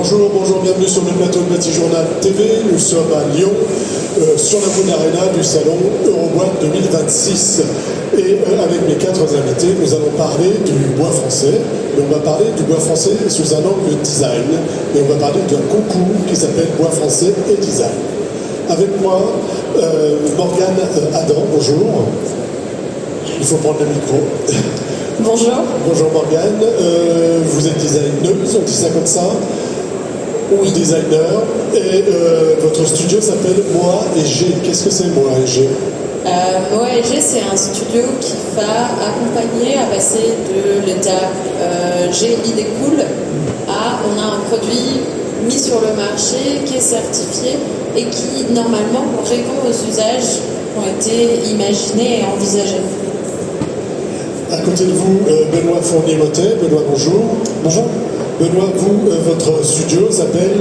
Bonjour, bienvenue sur le plateau de Bâti Journal TV. Nous sommes à Lyon, sur la Boule Arena du salon Eurobois 2026. Et avec mes 4 invités, nous allons parler du bois français. Mais on va parler du bois français sous un angle design. Et on va parler d'un concours qui s'appelle Bois français et design. Avec moi, Morgane Adam, bonjour. Il faut prendre le micro. Bonjour. Bonjour Morgane, vous êtes designeuse, on dit ça comme ça? Oui. Designer. Et votre studio s'appelle Moi et G. Qu'est-ce que c'est Moi et G? Moi et G, c'est un studio qui va accompagner à passer de l'étape G idée cool à on a un produit mis sur le marché qui est certifié et qui normalement répond aux usages qui ont été imaginés et envisagés. À côté de vous, Benoît Fournier-Motet. Benoît, bonjour. Bonjour. Benoît, vous, votre studio s'appelle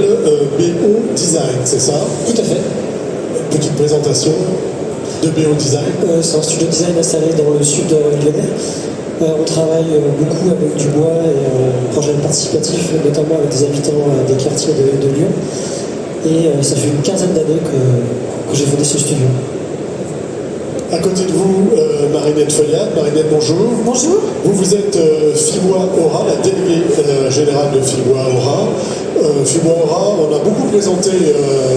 BO Design, c'est ça? Tout à fait. Petite présentation de BO Design. C'est un studio design installé dans le sud lyonnais. On travaille beaucoup avec du bois et projets participatifs, notamment avec des habitants des quartiers de Lyon. Et ça fait une quinzaine d'années que j'ai fondé ce studio. À côté de vous, Marinette Feuillade. Marinette, bonjour. Bonjour. Vous êtes Fibois Aura, la déléguée générale de Fibois Aura. Fibois Aura, on a beaucoup présenté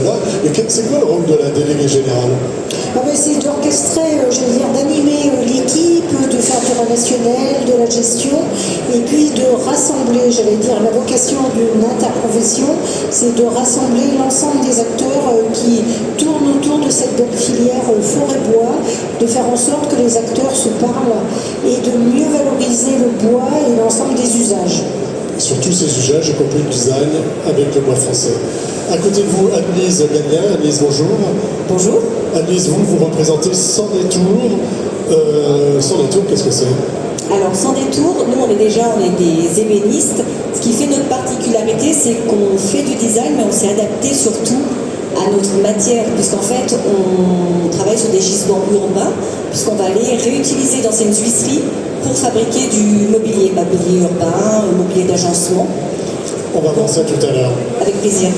là. Et c'est quoi le rôle de la déléguée générale? C'est d'orchestrer, d'animer l'équipe, de faire du relationnel, de la gestion, et puis de rassembler, la vocation d'une interprofession, c'est de rassembler l'ensemble des acteurs qui tournent autour de cette belle filière forêt-bois, de faire en sorte que les acteurs se parlent et de mieux valoriser le bois et l'ensemble des usages. Sur tous ces usages, y compris le design avec le bois français. À côté de vous, Annelise Gagnin. Annelise, bonjour. Bonjour. Annelise, vous représentez Sans Détour. Sans Détour, qu'est-ce que c'est? Alors, Sans Détour, nous, on est des ébénistes. Ce qui fait notre particularité, c'est qu'on fait du design, mais on s'est adapté surtout à notre matière, puisqu'en fait, on travaille sur des gisements urbains, puisqu'on va aller réutiliser d'anciennes huisseries pour fabriquer du mobilier urbain, mobilier d'agencement. On va voir ça tout à l'heure. Avec plaisir.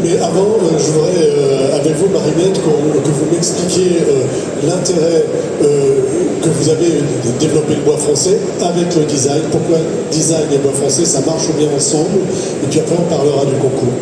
Mais avant, je voudrais, avec vous, Marinette, que vous m'expliquiez l'intérêt que vous avez de développer le bois français avec le design. Pourquoi design et bois français, ça marche bien ensemble? Et puis après, on parlera du concours.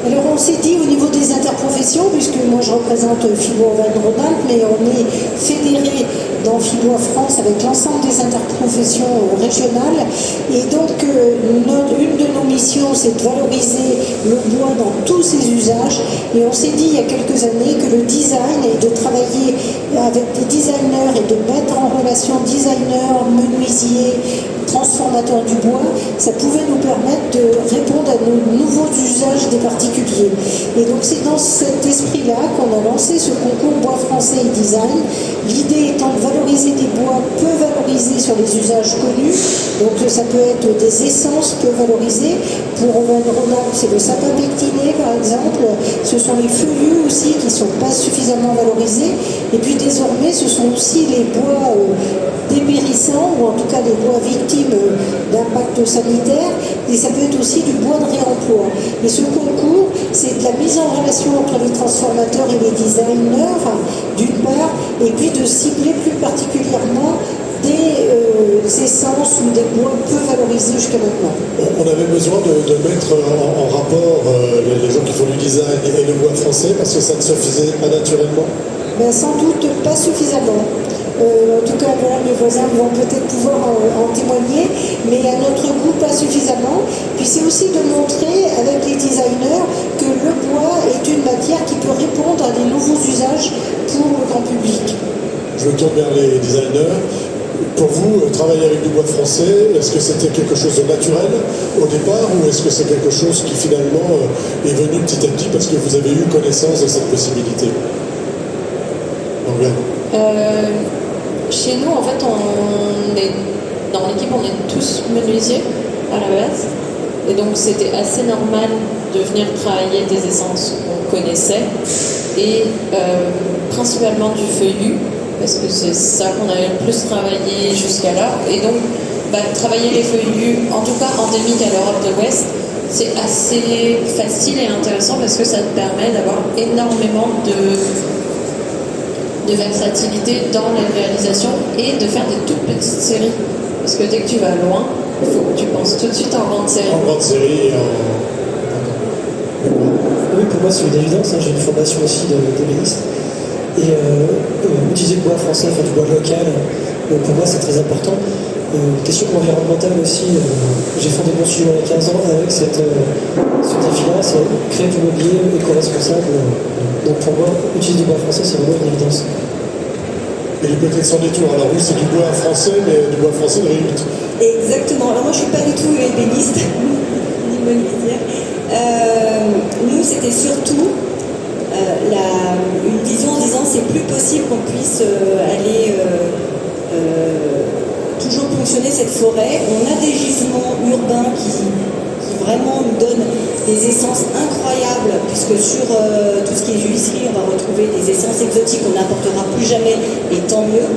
Alors on s'est dit au niveau des interprofessions, puisque moi je représente Fibois Auvergne-Rhône-Alpes, mais on est fédéré dans Fibois France avec l'ensemble des interprofessions régionales. Et donc une de nos missions, c'est de valoriser le bois dans tous ses usages. Et on s'est dit il y a quelques années que le design et de travailler avec des designers et de mettre en relation designers, menuisiers, transformateurs du bois, ça pouvait nous permettre de répondre à nos nouveaux usages des particuliers. Et donc c'est dans cet esprit-là qu'on a lancé ce concours Bois français et design. L'idée étant de valoriser des bois peu valorisés sur les usages connus. Donc ça peut être des essences peu valorisées. Pour Auvergne-Rhône-Alpes, c'est le sapin pectiné par exemple. Ce sont les feuillus aussi qui ne sont pas suffisamment valorisés. Et puis désormais, ce sont aussi les bois dépérissants, ou en tout cas les bois victimes d'impact sanitaire, et ça peut être aussi du bois de réemploi. Et ce concours, c'est de la mise en relation entre les transformateurs et les designers, d'une part, et puis de cibler plus particulièrement des essences ou des bois peu valorisés jusqu'à maintenant. On avait besoin de mettre en rapport les gens qui font du design et le bois français parce que ça ne se faisait pas naturellement. Sans doute pas suffisamment. En tout cas, voilà, mes voisins vont peut-être pouvoir en témoigner, mais à notre goût, pas suffisamment. Puis c'est aussi de montrer avec les designers que le bois est une matière qui peut répondre à des nouveaux usages pour le grand public. Je me tourne vers les designers. Pour vous, travailler avec du bois français, est-ce que c'était quelque chose de naturel au départ ou est-ce que c'est quelque chose qui finalement est venu petit à petit parce que vous avez eu connaissance de cette possibilité? Chez nous, en fait, dans l'équipe, on est tous menuisiers à la base. Et donc, c'était assez normal de venir travailler des essences qu'on connaissait et principalement du feuillu, parce que c'est ça qu'on avait le plus travaillé jusqu'à là. Et donc, travailler les feuillus, en tout cas endémiques à l'Europe de l'Ouest, c'est assez facile et intéressant parce que ça te permet d'avoir énormément de versatilité dans les réalisations et de faire des toutes petites séries. Parce que dès que tu vas loin, il faut que tu penses tout de suite en grande série. En grande série et en... Oui, pour moi c'est une évidence, hein. J'ai une formation aussi d'ébéniste. Et utiliser le bois français, enfin du bois local, pour moi c'est très important. Question environnementale aussi, j'ai fondé mon studio il y a 15 ans avec ce défi-là, c'est créer du mobilier éco-responsable. Donc pour moi, utiliser du bois français c'est vraiment une évidence. Et les côtés sans détour, alors oui c'est du bois français, mais du bois français de Réunion. Exactement. Alors moi je suis pas du tout ébéniste, ni menuisière. Nous c'était surtout une vision en disant c'est plus possible qu'on puisse aller toujours ponctionner cette forêt. On a des gisements urbains qui vraiment nous donnent des essences incroyables, puisque sur tout ce qui est huisserie, on va retrouver des essences exotiques qu'on n'apportera plus jamais, et tant mieux.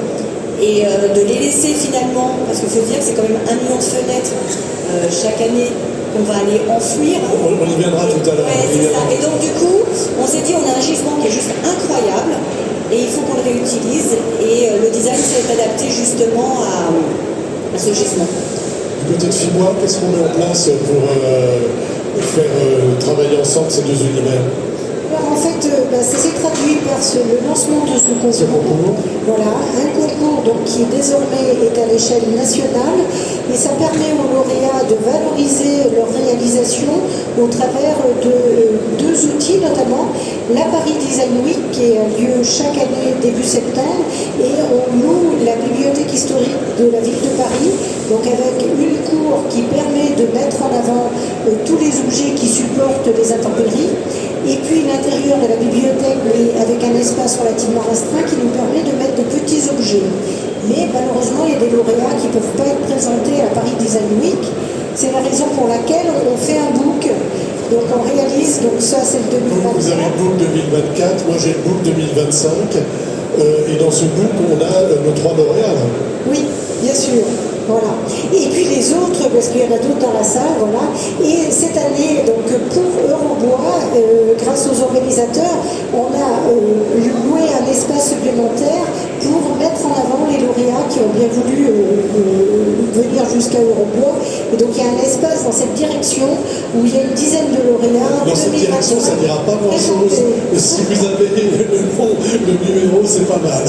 Et de les laisser finalement, parce qu'il faut dire que c'est quand même 1 million de fenêtres chaque année qu'on va aller enfouir. On y viendra tout à l'heure. Ouais, c'est ça. Et donc du coup, on s'est dit on a un gisement qui est juste incroyable et il faut qu'on le réutilise. Et le design s'est adapté justement à ce gisement. Du côté de Fibois, qu'est-ce qu'on met en place pour faire travailler ensemble ces deux univers? Alors en fait, ça s'est traduit par le lancement de ce concours. Voilà, un concours donc, qui désormais est à l'échelle nationale et ça permet aux lauréats de valoriser leur réalisation au travers de 2 outils, notamment la Paris Design Week qui a lieu chaque année début septembre et on loue la bibliothèque historique de la ville de Paris, donc avec une cour qui permet de mettre en avant tous les objets qui supportent les intempéries. Et puis l'intérieur de la bibliothèque, mais avec un espace relativement restreint qui nous permet de mettre de petits objets. Mais malheureusement, il y a des lauréats qui ne peuvent pas être présentés à la Paris Design Week. C'est la raison pour laquelle on fait un book. Donc on réalise, donc ça c'est le 2024. Vous avez le book 2024, moi j'ai le book 2025. Et dans ce book, on a nos 3 lauréats. Là. Oui, bien sûr. Voilà. Et puis les autres, parce qu'il y en a d'autres dans la salle, voilà. Et cette année, donc pour Eurobois, grâce aux organisateurs, on a loué un espace supplémentaire pour mettre en avant les lauréats qui ont bien voulu venir jusqu'à Eurobois. Et donc il y a un espace dans cette direction où il y a une dizaine de lauréats. Dans cette direction, ça n'ira pas grand-chose. Si vous avez le nom, le numéro, c'est pas mal.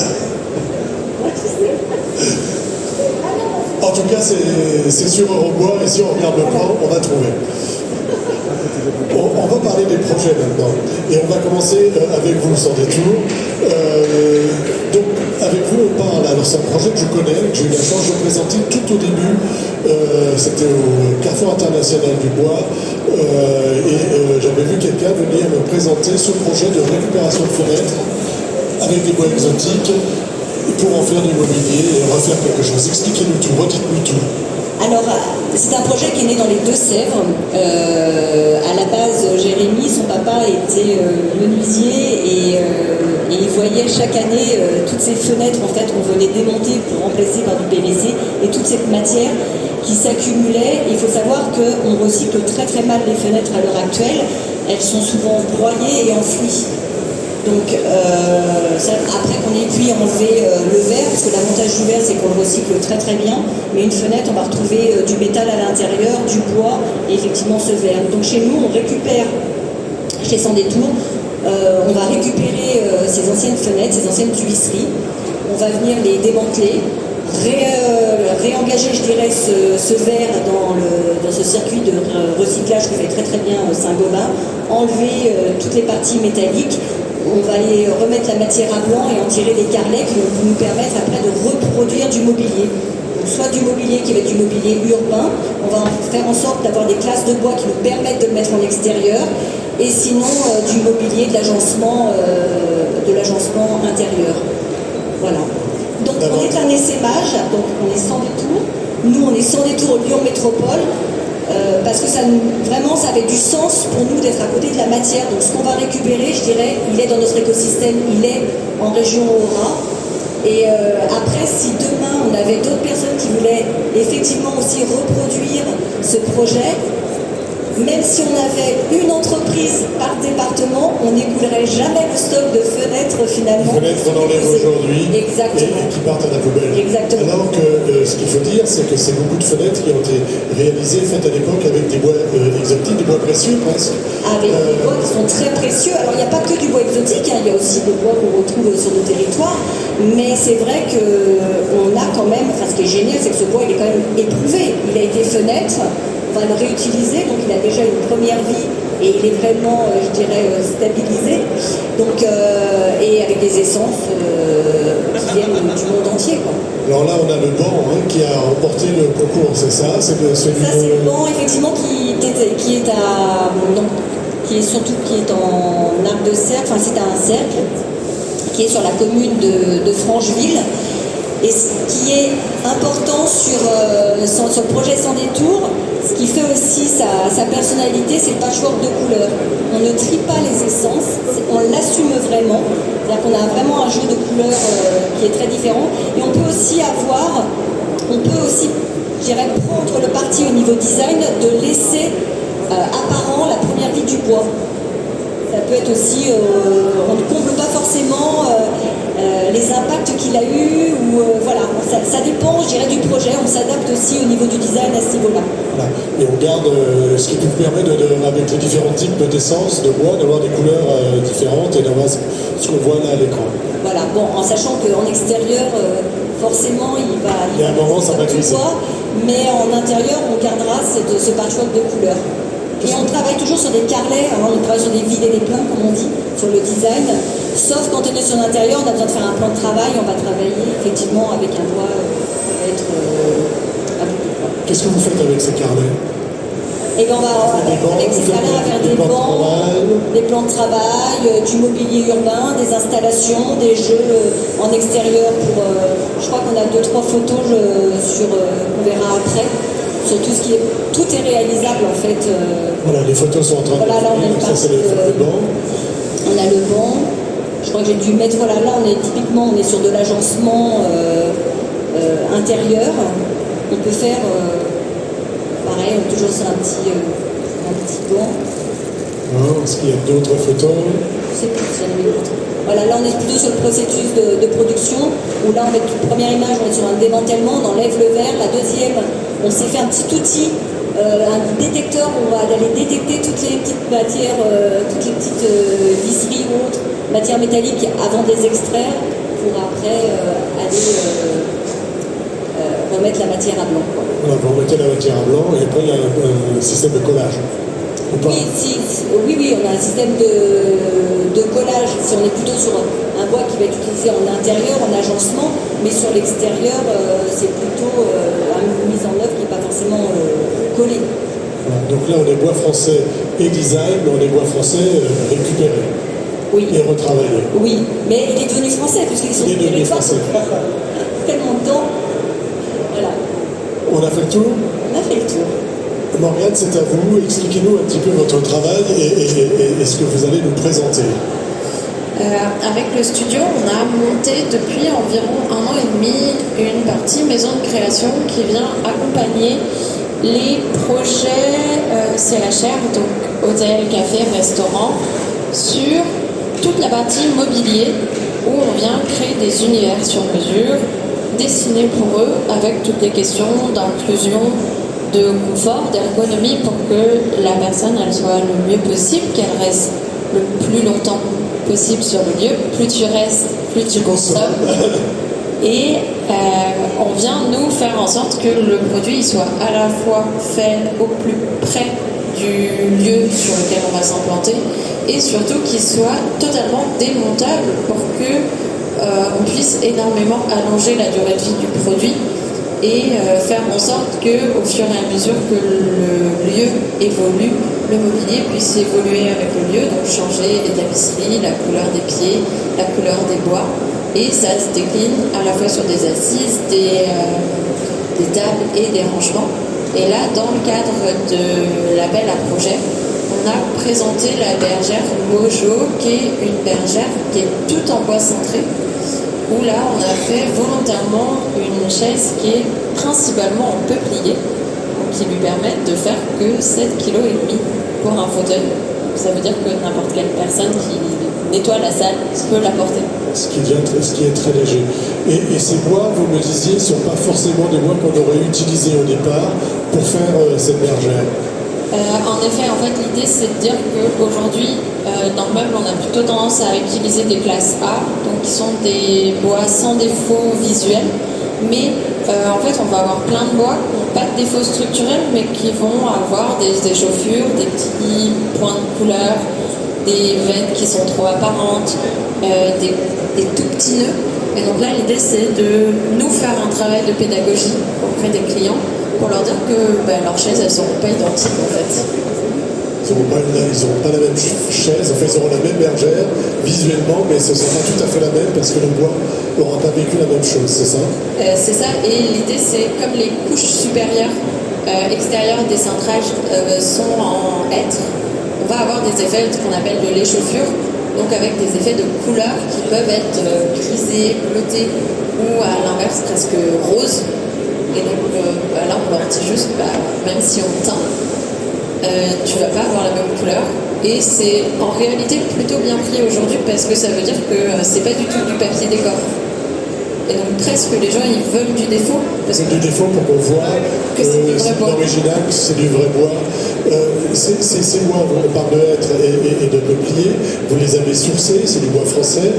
En tout cas, c'est sur Eurobois, et si on regarde le plan, on va trouver. On va parler des projets maintenant. Et on va commencer avec vous, sans détour. Donc, avec vous, on parle. Alors, c'est un projet que je connais, que j'ai eu la chance de présenter tout au début. C'était au Carrefour International du Bois. Et j'avais vu quelqu'un venir me présenter ce projet de récupération de fenêtres avec des bois exotiques, pour en faire du mobilier et refaire quelque chose. Expliquez-nous tout, redites-nous tout. Alors, c'est un projet qui est né dans les Deux-Sèvres. À la base, Jérémy, son papa, était menuisier et il voyait chaque année toutes ces fenêtres en fait, qu'on venait démonter pour remplacer par du PVC et toute cette matière qui s'accumulait. Il faut savoir qu'on recycle très très mal les fenêtres à l'heure actuelle. Elles sont souvent broyées et enfouies. Donc après qu'on ait pu enlever le verre, parce que l'avantage du verre c'est qu'on le recycle très très bien, mais une fenêtre on va retrouver du métal à l'intérieur, du bois et effectivement ce verre. Donc chez nous on récupère, chez Sans Détour, on va récupérer ces anciennes fenêtres, ces anciennes huisseries, on va venir les démanteler, réengager je dirais ce verre dans ce circuit de recyclage que fait très très bien Saint-Gobain, enlever toutes les parties métalliques. On va aller remettre la matière à blanc et en tirer des carrelets qui vont nous permettre après de reproduire du mobilier. Donc, soit du mobilier qui va être du mobilier urbain, on va faire en sorte d'avoir des classes de bois qui nous permettent de le mettre en extérieur, et sinon du mobilier, de l'agencement intérieur. Voilà. Donc on est un essaimage, donc on est Sans Détour. Nous on est Sans Détour Lyon Métropole. Parce que vraiment ça avait du sens pour nous d'être à côté de la matière. Donc ce qu'on va récupérer, je dirais, il est dans notre écosystème, il est en région Aura. Et après, si demain on avait d'autres personnes qui voulaient effectivement aussi reproduire ce projet, même si on avait une entreprise par département, on n'écoulerait jamais le stock de fenêtres finalement. Les fenêtres qu'on enlève aujourd'hui et Exactement. qui partent à la poubelle. Exactement. Alors que ce qu'il faut dire, c'est que c'est beaucoup de fenêtres qui ont été réalisées, faites à l'époque avec des bois exotiques, des bois précieux presque. Avec des bois qui sont très précieux. Alors il n'y a pas que du bois exotique, hein, il y a aussi des bois qu'on retrouve sur nos territoires. Mais c'est vrai qu'on a quand même, enfin ce qui est génial, c'est que ce bois il est quand même éprouvé. Il a été fenêtre, on va le réutiliser, donc il a déjà une première vie et il est vraiment, je dirais, stabilisé. Donc, et avec des essences qui viennent du monde entier, quoi. Alors là, on a le banc qui a remporté le concours, c'est ça? C'est celui Ça, c'est le banc, effectivement, qui est surtout en arc de cercle, enfin c'est un cercle, qui est sur la commune de Francheville. Et ce qui est important sur le projet Sans détour, ce qui fait aussi sa personnalité, c'est le patchwork de couleurs. On ne trie pas les essences, on l'assume vraiment. C'est-à-dire qu'on a vraiment un jeu de couleurs qui est très différent. Et on peut aussi, je dirais, prendre le parti au niveau design de laisser apparent la première vie du bois. Ça peut être aussi, on ne comble pas forcément les impacts qu'il a eu, ou voilà, ça dépend, je dirais, du projet. On s'adapte aussi au niveau du design à ce niveau-là. Voilà. Et on garde ce qui nous permet, avec les différents types d'essence, de bois, d'avoir des couleurs différentes et d'avoir ce qu'on voit là à l'écran. Voilà, bon, en sachant qu'en extérieur, forcément, il y a un moment, ça va glisser. Mais en intérieur, on gardera ce patchwork de couleurs. Et on travaille toujours sur des carrelets, alors on travaille sur des vides et des pleins, comme on dit, sur le design. Sauf quand on est sur l'intérieur, on a besoin de faire un plan de travail, on va travailler effectivement avec un bois qui va être à bout de bois. Qu'est-ce que vous faites avec ces carrelets? Et bien avec ces carrelets, on va faire des bancs, des plans de travail, du mobilier urbain, des installations, des jeux en extérieur pour. Je crois qu'on a 2-3 photos qu'on verra après. Sur tout ce qui est. Tout est réalisable en fait. Voilà, les photos sont en train de. Voilà, là on a une partie. Ça, c'est le banc. On a le banc. Je crois que j'ai dû mettre. Voilà, là on est sur de l'agencement intérieur. On peut faire. Pareil, on est toujours sur un petit banc. Est-ce qu'il y a d'autres photos? C'est plus, il y en a d'autres. Voilà, là on est plutôt sur le processus de production, où là on met la première image, on est sur un démantèlement, on enlève le verre. La deuxième, on s'est fait un petit outil, un détecteur, où on va aller détecter toutes les petites matières, toutes les petites visseries ou autres matières métalliques avant de les extraire, pour après aller remettre la matière à blanc, quoi. Voilà, vous remettez la matière à blanc et après il y a un système de collage. Oui, on a un système de collage. Si on est plutôt sur un bois qui va être utilisé en intérieur, en agencement, mais sur l'extérieur, c'est plutôt une mise en œuvre qui n'est pas forcément collée. Voilà, donc là, on est bois français et design, mais on est bois français récupéré. Oui. Et retravaillé. Oui, mais il est devenu français, puisqu'ils sont devenu français. Tellement de temps. Voilà. On a fait le tour? On a fait le tour. Morgane, c'est à vous. Expliquez-nous un petit peu votre travail et ce que vous allez nous présenter. Avec le studio, on a monté depuis environ 1 an et demi une partie maison de création qui vient accompagner les projets CHR, donc hôtel, café, restaurant, sur toute la partie mobilier où on vient créer des univers sur mesure, dessinés pour eux avec toutes les questions d'inclusion, de confort, d'ergonomie pour que la personne elle soit le mieux possible, qu'elle reste le plus longtemps possible sur le lieu. Plus tu restes, plus tu consommes. Et on vient nous faire en sorte que le produit soit à la fois fait au plus près du lieu sur lequel on va s'implanter et surtout qu'il soit totalement démontable pour que on puisse énormément allonger la durée de vie du produit et faire en sorte qu'au fur et à mesure que le lieu évolue, le mobilier puisse évoluer avec le lieu, donc changer les tapisseries, la couleur des pieds, la couleur des bois, et ça se décline à la fois sur des assises, des tables et des rangements. Et là, dans le cadre de l'appel à projet, on a présenté la bergère Mojo, qui est une bergère qui est toute en bois cintré, où là on a fait volontairement une chaise qui est principalement en peuplier, qui lui permettent de faire que 7,5 kg pour un fauteuil. Ça veut dire que n'importe quelle personne qui nettoie la salle peut la porter. Ce qui est très léger. Et ces bois, vous me disiez, ne sont pas forcément des bois qu'on aurait utilisés au départ pour faire cette bergère. En effet, l'idée c'est de dire qu'aujourd'hui, dans le meuble, on a plutôt tendance à utiliser des classes A, donc qui sont des bois sans défaut visuel, mais on va avoir plein de bois qui n'ont pas de défaut structurel, mais qui vont avoir des échauffures, des petits points de couleur, des veines qui sont trop apparentes, des tout petits nœuds. Et donc là, l'idée c'est de nous faire un travail de pédagogie auprès des clients pour leur dire que leurs chaises, elles ne seront pas identiques en fait. Ils n'auront pas la même chaise, ils auront la même bergère visuellement, mais ce ne sera pas tout à fait la même parce que le bois n'aura pas vécu la même chose, c'est ça? C'est ça, et l'idée c'est comme les couches supérieures extérieures des cintrages sont en hêtre, on va avoir des effets qu'on appelle de l'échauffure, donc avec des effets de couleurs qui peuvent être grisés, bleutés ou à l'inverse presque roses. Et donc là on leur dit juste, même si on teint, tu vas pas avoir la même couleur. Et c'est en réalité plutôt bien pris aujourd'hui parce que ça veut dire que c'est pas du tout du papier décor. Et donc presque les gens ils veulent du défaut. Parce que du défaut pour qu'on voit que c'est du vrai bois. L'original, c'est du vrai bois. Ces bois, on parle de hêtre et de peuplier, vous les avez sourcés, c'est du bois français.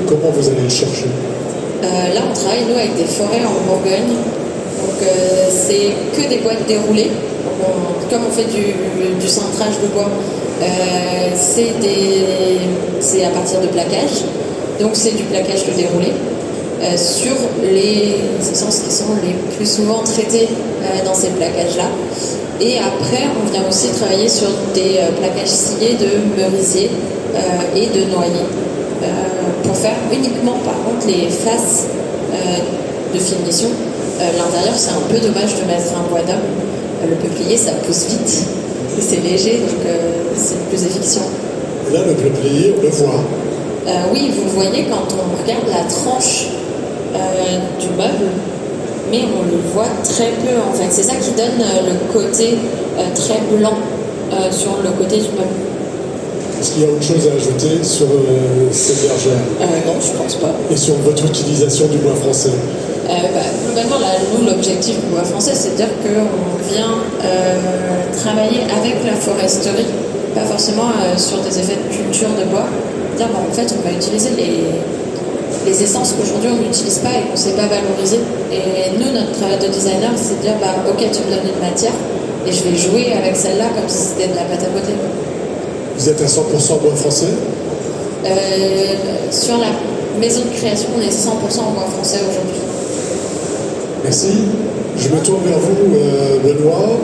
Comment vous allez le chercher? Là on travaille nous avec des forêts en Bourgogne. Donc c'est que des boîtes déroulées. Comme on fait du cintrage de bois, c'est à partir de plaquage. Donc c'est du plaquage de déroulé sur les essences qui sont les plus souvent traitées dans ces plaquages-là. Et après, on vient aussi travailler sur des plaquages sciés de merisier et de noyer pour faire uniquement par contre les faces de finition. L'intérieur, c'est un peu dommage de mettre un bois d'homme. Le peuplier, ça pousse vite. C'est léger, donc c'est plus efficient. Et là, le peuplier, on le voit. Oui, vous voyez quand on regarde la tranche du meuble, mais on le voit très peu en fait. C'est ça qui donne le côté très blanc sur le côté du meuble. Est-ce qu'il y a autre chose à ajouter sur cette bergère? Non, je pense pas. Et sur votre utilisation du bois français? Globalement, nous, l'objectif du bois français, c'est de dire qu'on vient travailler avec la foresterie, pas forcément sur des effets de culture de bois. Dire, en fait, on va utiliser les essences qu'aujourd'hui on n'utilise pas et qu'on ne sait pas valoriser. Et nous, notre travail de designer, c'est de dire, ok, tu me donnes une matière et je vais jouer avec celle-là comme si c'était de la pâte à côté. Vous êtes à 100% bois français? Sur la maison de création, on est 100% en bois français aujourd'hui. Merci. Je me tourne vers vous, Benoît,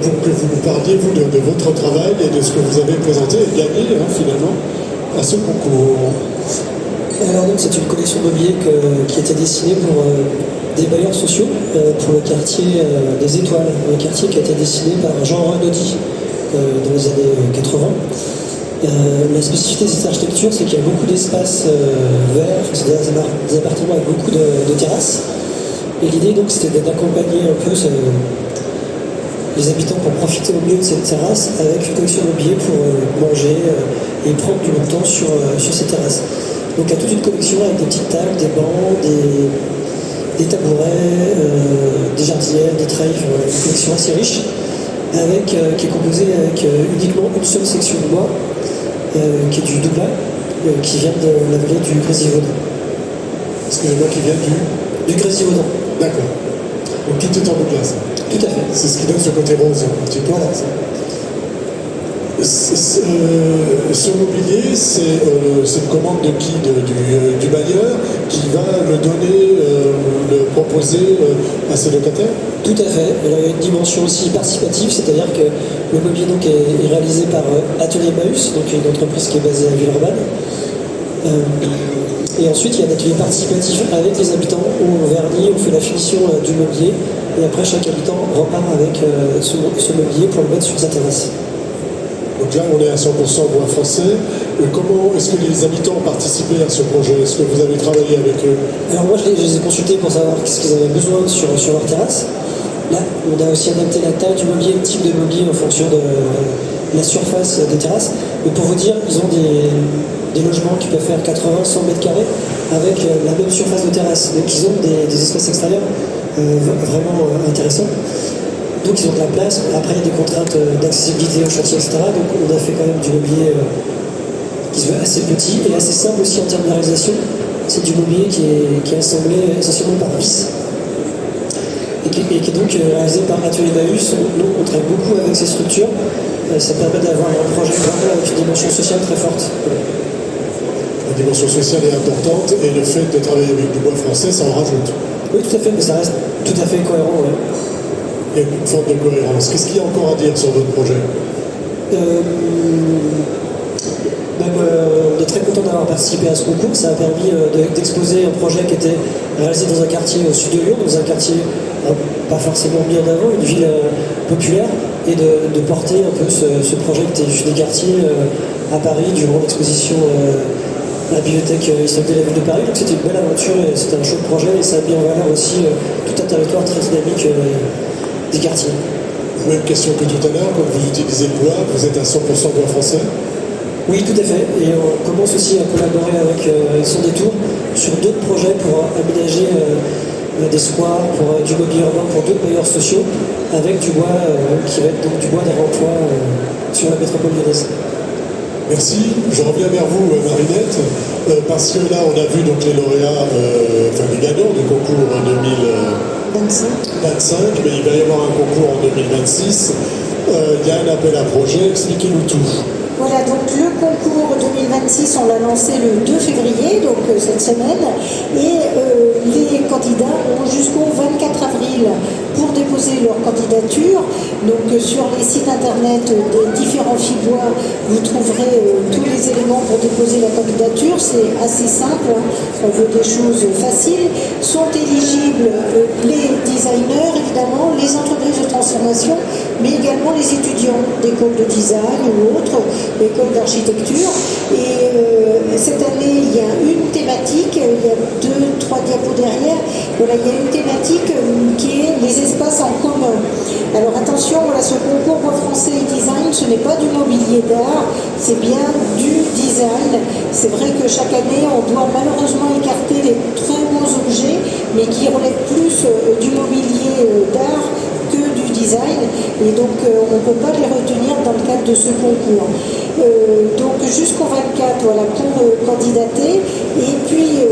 pour que vous nous parliez, vous, de votre travail et de ce que vous avez présenté et gagné, finalement, à ce concours. Alors donc c'est une collection de mobilier qui était dessinée pour des bailleurs sociaux, pour le quartier des Étoiles, un quartier qui a été dessiné par Jean Renaudy dans les années 80. La spécificité de cette architecture, c'est qu'il y a beaucoup d'espaces verts, c'est des appartements avec beaucoup de terrasses. Et l'idée donc c'était d'accompagner un peu les habitants pour profiter au mieux de cette terrasse avec une collection de mobilier pour manger et prendre du bon temps sur ces terrasses. Donc il y a toute une collection avec des petites tables, des bancs, des tabourets, des jardinières, des treilles, une collection assez riche qui est composée avec uniquement une seule section de bois qui est du Douglas, qui vient de la vallée du Grésivaudan. Excusez-moi, qui vient du Grésivaudan. D'accord. Donc tout est en Douglas. Tout à fait. C'est ce qui donne ce côté rose un petit peu. Voilà. Ce mobilier, c'est une commande de qui? Du bailleur qui va le donner, le proposer à ses locataires? Tout à fait. Alors, il y a une dimension aussi participative, c'est-à-dire que le mobilier donc, est réalisé par Atelier Maüs, donc une entreprise qui est basée à Villeurbanne. Et ensuite, il y a un atelier participatif avec les habitants où on vernit, on fait la finition du mobilier et après chaque habitant repart avec ce mobilier pour le mettre sur sa terrasse. Donc là, on est à 100% bois français. Comment est-ce que les habitants ont participé à ce projet? Est-ce que vous avez travaillé avec eux? Alors moi, je les ai consultés pour savoir ce qu'ils avaient besoin sur leur terrasse. Là, on a aussi adapté la taille du mobilier, le type de mobilier en fonction de la surface des terrasses. Mais pour vous dire, ils ont des logements qui peuvent faire 80-100 mètres carrés avec la même surface de terrasse. Donc ils ont des espaces extérieurs vraiment intéressants. Donc ils ont de la place. Après, il y a des contraintes d'accessibilité au chantier, etc. Donc on a fait quand même du mobilier qui se veut assez petit et assez simple aussi en termes de réalisation. C'est du mobilier qui est assemblé essentiellement par vis et qui est donc réalisé par Atelier Emmaüs. Nous, on travaille beaucoup avec ces structures. Ça permet d'avoir un projet vraiment avec une dimension sociale très forte. La dimension sociale est importante et le fait de travailler avec du bois français, ça en rajoute. Oui, tout à fait, mais ça reste tout à fait cohérent. Ouais. Il y a une forme de cohérence. Qu'est-ce qu'il y a encore à dire sur votre projet? On est très content d'avoir participé à ce concours. Ça a permis d'exposer un projet qui était réalisé dans un quartier au sud de Lyon, dans un quartier pas forcément mis en avant, une ville populaire, et de porter un peu ce projet qui était issu des quartiers à Paris durant l'exposition à la bibliothèque historique de la ville de Paris. Donc c'était une belle aventure et c'était un chouette projet et ça a mis en valeur aussi tout un territoire très dynamique des quartiers. Même question que tout à l'heure, comme vous utilisez le bois, vous êtes à 100% bois français? Oui, tout à fait. Et on commence aussi à collaborer avec Son Détour sur d'autres projets pour aménager des squares, pour du mobilier urbain, pour d'autres bailleurs sociaux, avec du bois qui va être donc du bois de réemploi sur la métropole lyonnaise. Merci. Je reviens vers vous, Marinette, parce que là, on a vu donc les lauréats, les gagnants du concours 2025, mais il va y avoir un concours en 2026. Il y a un appel à projet. Expliquez-nous tout. Voilà, donc le concours 2026, on l'a lancé le 2 février, donc cette semaine, et les candidats ont jusqu'au 24 avril pour déposer leur candidature. Donc sur les sites internet des différents FIBOIS, vous trouverez tous les éléments pour déposer la candidature. C'est assez simple, hein. On veut des choses faciles. Sont éligibles les designers, évidemment, les entreprises de transformation, mais également les étudiants d'écoles de design ou autres, écoles d'architecture. Et cette année, il y a une thématique, il y a 2-3 diapos derrière. Voilà, il y a une thématique qui est les espaces en commun. Alors attention, voilà, ce concours bois français et design, ce n'est pas du mobilier d'art, c'est bien du design. C'est vrai que chaque année, on doit malheureusement écarter les très beaux objets, mais qui relèvent plus du mobilier d'art que du design, et donc on ne peut pas les retenir dans le cadre de ce concours. Donc jusqu'au 24, voilà, pour candidater, et puis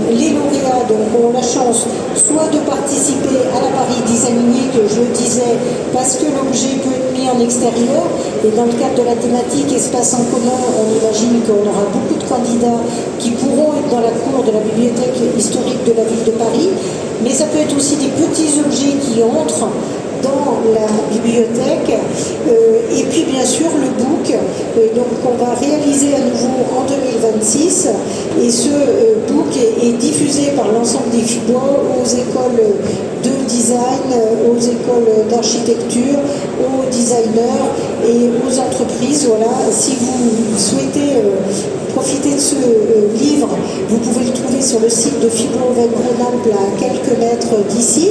les lauréats donc, ont la chance soit de participer à la Paris Design Week, je le disais, parce que l'objet peut être mis en extérieur, et dans le cadre de la thématique espace en commun, on imagine qu'on aura beaucoup de candidats qui pourront être dans la cour de la bibliothèque historique de la ville de Paris, mais ça peut être aussi des petits objets qui entrent dans la bibliothèque, et puis bien sûr le book donc qu'on va réaliser à nouveau en 2026, et ce book est diffusé par l'ensemble des FIBOIS aux écoles de design, aux écoles d'architecture, aux designers et aux entreprises. Voilà, si vous souhaitez profiter de ce livre, vous pouvez le trouver sur le site de FIBO Auvergne-Rhône-Alpes à quelques mètres d'ici.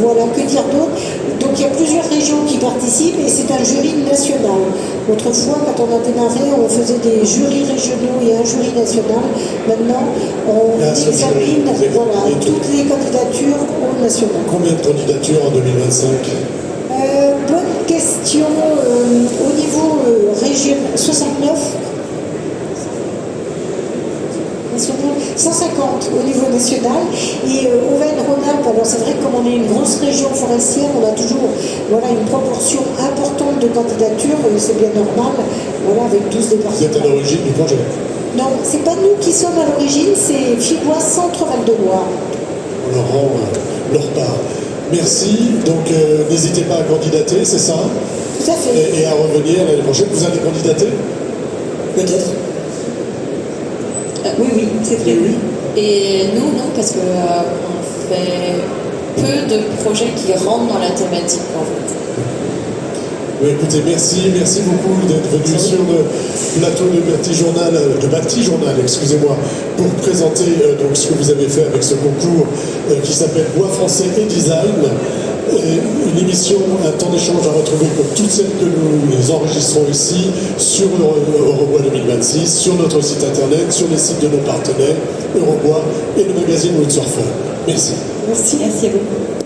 Voilà, que dire d'autre? Donc il y a plusieurs régions qui participent et c'est un jury national. Autrefois, quand on a démarré, on faisait des jurys régionaux et un jury national. Maintenant, on examine toutes les candidatures au national. Combien de candidatures en 2025? Bonne question. Au niveau régional, 69. 150 au niveau national, et Auvergne-Rhône-Alpes, alors c'est vrai que comme on est une grosse région forestière, on a toujours une proportion importante de candidatures, c'est bien normal, avec 12 départements. Vous êtes à l'origine du projet? Non, c'est pas nous qui sommes à l'origine, c'est FIBOIS Centre Val de Loire. On leur rend leur part. Merci, donc n'hésitez pas à candidater, c'est ça? Tout à fait. Et à revenir l'année prochaine. Vous allez candidater? Peut-être. Oui, c'est prévu. Et nous, non, parce que on fait peu de projets qui rentrent dans la thématique, en fait. Écoutez, merci beaucoup d'être venu sur le plateau de Bâti Journal, excusez-moi, pour présenter donc ce que vous avez fait avec ce concours qui s'appelle Bois français et design. Une émission, un temps d'échange à retrouver comme toutes celles que nous enregistrons ici sur Eurobois 2026, sur notre site internet, sur les sites de nos partenaires, Eurobois et le magazine Windsurfer. Merci. Merci à vous.